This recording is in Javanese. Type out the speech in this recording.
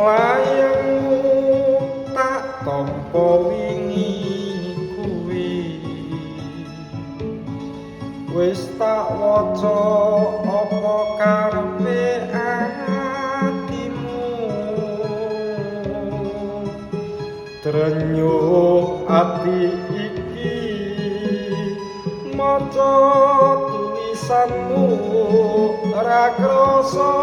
layangmu tak tampa wingi kuwi wis tak waca apa karepe atimu trenyuh ati iki maca tulisanmu ra krasa